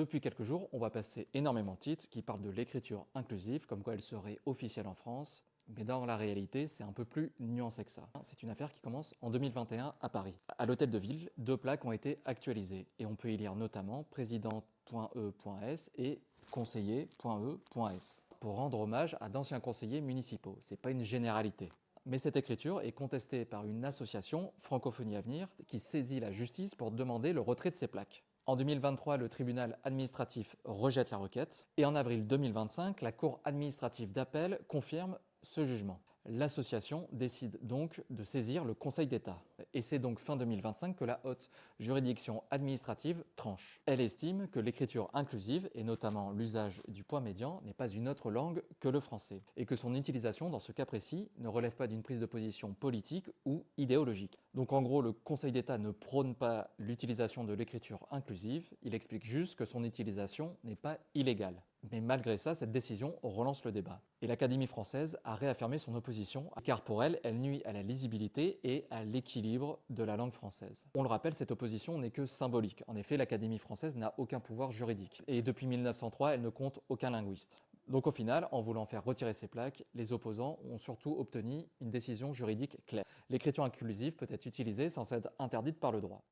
Depuis quelques jours, on va passer énormément de titres qui parlent de l'écriture inclusive, comme quoi elle serait officielle en France. Mais dans la réalité, c'est un peu plus nuancé que ça. C'est une affaire qui commence en 2021 à Paris. À l'hôtel de ville, deux plaques ont été actualisées et on peut y lire notamment président.e.s et conseiller.e.s pour rendre hommage à d'anciens conseillers municipaux. C'est pas une généralité. Mais cette écriture est contestée par une association, Francophonie Avenir, qui saisit la justice pour demander le retrait de ces plaques. En 2023, le tribunal administratif rejette la requête et en avril 2025, la Cour administrative d'appel confirme ce jugement. L'association décide donc de saisir le Conseil d'État. Et c'est donc fin 2025 que la haute juridiction administrative tranche. Elle estime que l'écriture inclusive, et notamment l'usage du point médian, n'est pas une autre langue que le français, et que son utilisation dans ce cas précis ne relève pas d'une prise de position politique ou idéologique. Donc en gros, le Conseil d'État ne prône pas l'utilisation de l'écriture inclusive, il explique juste que son utilisation n'est pas illégale. Mais malgré ça, cette décision relance le débat. Et l'Académie française a réaffirmé son opposition, car pour elle, elle nuit à la lisibilité et à l'équilibre de la langue française. On le rappelle, cette opposition n'est que symbolique. En effet, l'Académie française n'a aucun pouvoir juridique. Et depuis 1903, elle ne compte aucun linguiste. Donc au final, en voulant faire retirer ces plaques, les opposants ont surtout obtenu une décision juridique claire. L'écriture inclusive peut être utilisée sans être interdite par le droit.